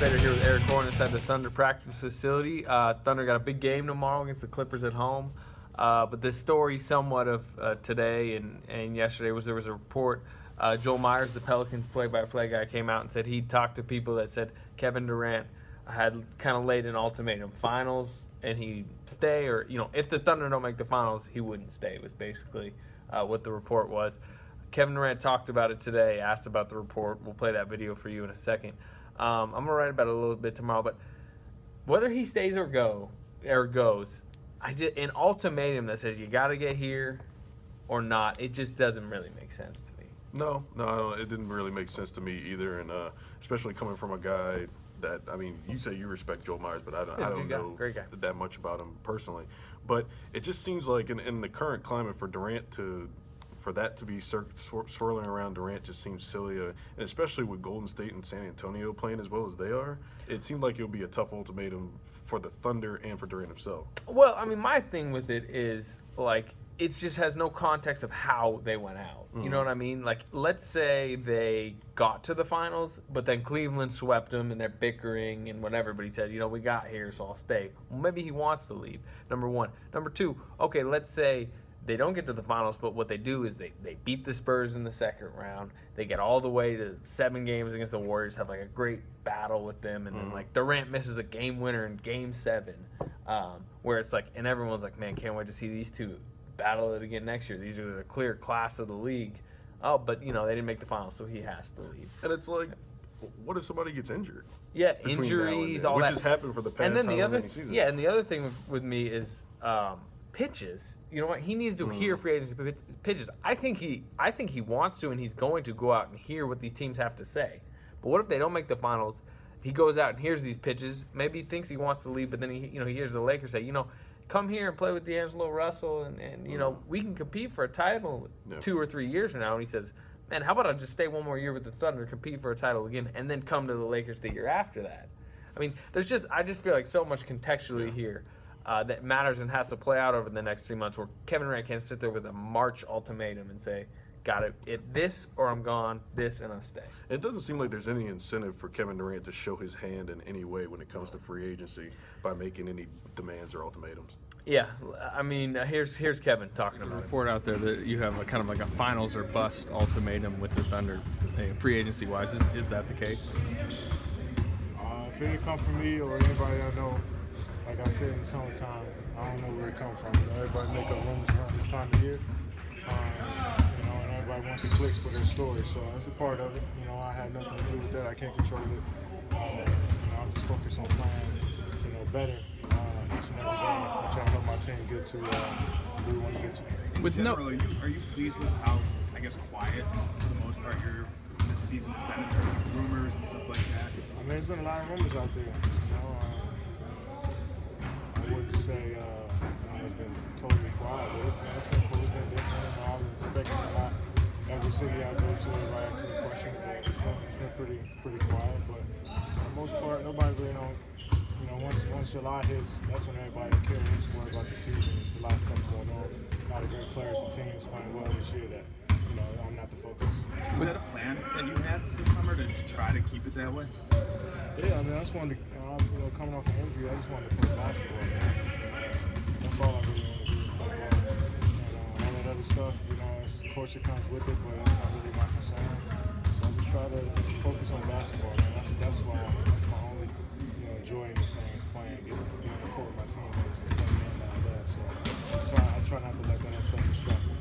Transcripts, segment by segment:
Fader here with Eric Horn inside the Thunder practice facility. Thunder got a big game tomorrow against the Clippers at home. But the story somewhat of today and yesterday was there was a report. Joel Myers, the Pelicans play-by-play guy, came out and said he talked to people that said Kevin Durant had kind of laid an ultimatum: finals and he'd stay, or if the Thunder don't make the finals, he wouldn't stay. It was basically what the report was. Kevin Durant talked about it today, asked about the report. We'll play that video for you in a second. I'm going to write about it a little bit tomorrow, but whether he stays or goes, an ultimatum that says you got to get here or not, it just doesn't really make sense to me. No, it didn't really make sense to me either, and especially coming from a guy that, I mean, you say you respect Joel Myers, but I don't know that much about him personally. But it just seems like in the current climate for Durant for that to be swirling around Durant just seems silly, and especially with Golden State and San Antonio playing as well as they are, it seemed like it would be a tough ultimatum for the Thunder and for Durant himself. Well, I mean, my thing with it is, like, it just has no context of how they went out. You know what I mean? Like, let's say they got to the finals, but then Cleveland swept them and they're bickering and whatever, but he said, we got here, so I'll stay. Well, maybe he wants to leave, number one. Number two, okay, let's say they don't get to the finals, but what they do is they beat the Spurs in the second round. They get all the way to 7 games against the Warriors, have like a great battle with them, and then like Durant misses a game winner in Game 7, where it's like, and everyone's like, man, can't wait to see these two battle it again next year. These are the clear class of the league. Oh, but they didn't make the finals, so he has to leave. And it's like, what if somebody gets injured? Yeah, injuries, all that. Which has happened for the past many seasons. Yeah, and the other thing with me is pitches. You know what? He needs to hear free agency pitches. I think he wants to, and he's going to go out and hear what these teams have to say. But what if they don't make the finals? He goes out and hears these pitches. Maybe he thinks he wants to leave, but then he hears the Lakers say, come here and play with D'Angelo Russell, and we can compete for a title 2 or 3 years from now. And he says, man, how about I just stay one more year with the Thunder, compete for a title again, and then come to the Lakers the year after that? I mean, I just feel like so much contextually here that matters and has to play out over the next 3 months, where Kevin Durant can't sit there with a March ultimatum and say, got it, this or I'm gone, this and I'm staying. It doesn't seem like there's any incentive for Kevin Durant to show his hand in any way when it comes to free agency by making any demands or ultimatums. Yeah, I mean, here's Kevin talking about it. Report out there that you have kind of like a finals or bust ultimatum with the Thunder, free agency wise. Is that the case? If it come from me or anybody I know, like I said in the summertime, I don't know where it comes from. Everybody make up rumors around this time of year. And everybody wants the clicks for their story, so that's a part of it. I had nothing to do with that. I can't control it. I'm just focused on playing, better each and every game. I'm trying to help my team get to where we want to get to. Are you pleased with how, quiet for the most part this season has been in terms of rumors and stuff like that? I mean, there's been a lot of rumors out there. I wouldn't say it's been totally quiet, but it's been cool. It's been different. I was expecting a lot. Every city I go to, everybody asks me a question, but it's been pretty quiet. But for the most part, nobody really don't. Once July hits, that's when everybody cares. Just worry about the season. There's a lot of stuff going on. A lot of great players and teams playing well this year. That I'm not the focus. Was that a plan that you had this summer to try to keep it that way? Yeah, I mean, I just wanted to, coming off an injury, I just wanted to play basketball. That's all I really want to do, play ball. And all that other stuff, of course it comes with it, but that's not really my concern. So I just try to focus on basketball, man. That's my only, joy in this thing is playing, being on the court with my teammates and playing the game that I love. So I try not to let that stuff distract me.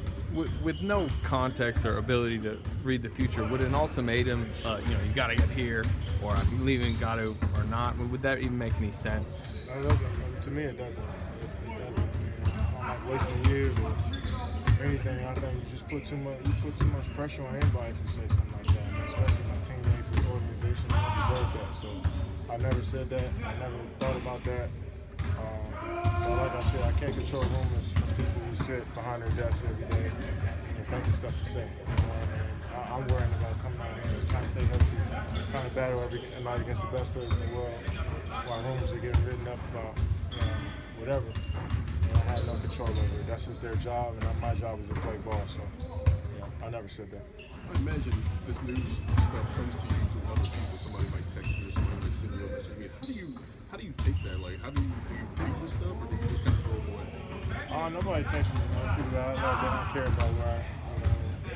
With no context or ability to read the future, would an ultimatum, you got to get here, or I'm leaving, got to, or not, would that even make any sense? No, it doesn't. To me, it doesn't. It doesn't. I'm not wasting years or anything. I think you just put too much pressure on anybody if you say something like that, especially my teammates and the organization. I don't deserve that. So I never said that. I never thought about that. But like I said, I can't control rumors from people who sit behind their desks every day and thinking stuff to say. I'm worrying about coming out here and trying to stay healthy, trying to battle every night against the best players in the world, while rumors are getting written up about whatever. I have no control over it. That's just their job, and my job is to play ball. So I never said that. I imagine this news stuff comes to you through other people. Somebody might text you, or somebody might send you a message. I mean, how do you take that? Like, do you read this stuff, or do you just kind of throw it away? Nobody texts me. People out there don't care about where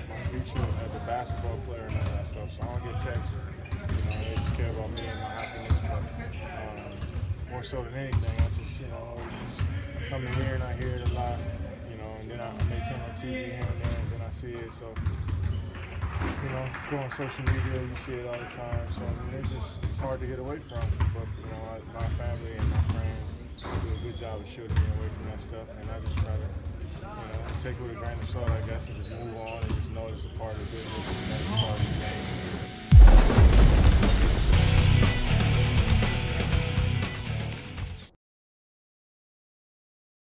my future as a basketball player and all that stuff. So I don't get texts. They just care about me and my happiness. But more so than anything, I just come in here and I hear it a lot. And then I may turn on TV here and there, and then I see it. So, go on social media, you see it all the time. So, it's hard to get away from. But, my family and my friends do a good job of shielding me away from that stuff. And I just try to, take it with a grain of salt, I guess, and just move on and just know it's a part of the business and that's a part of the game.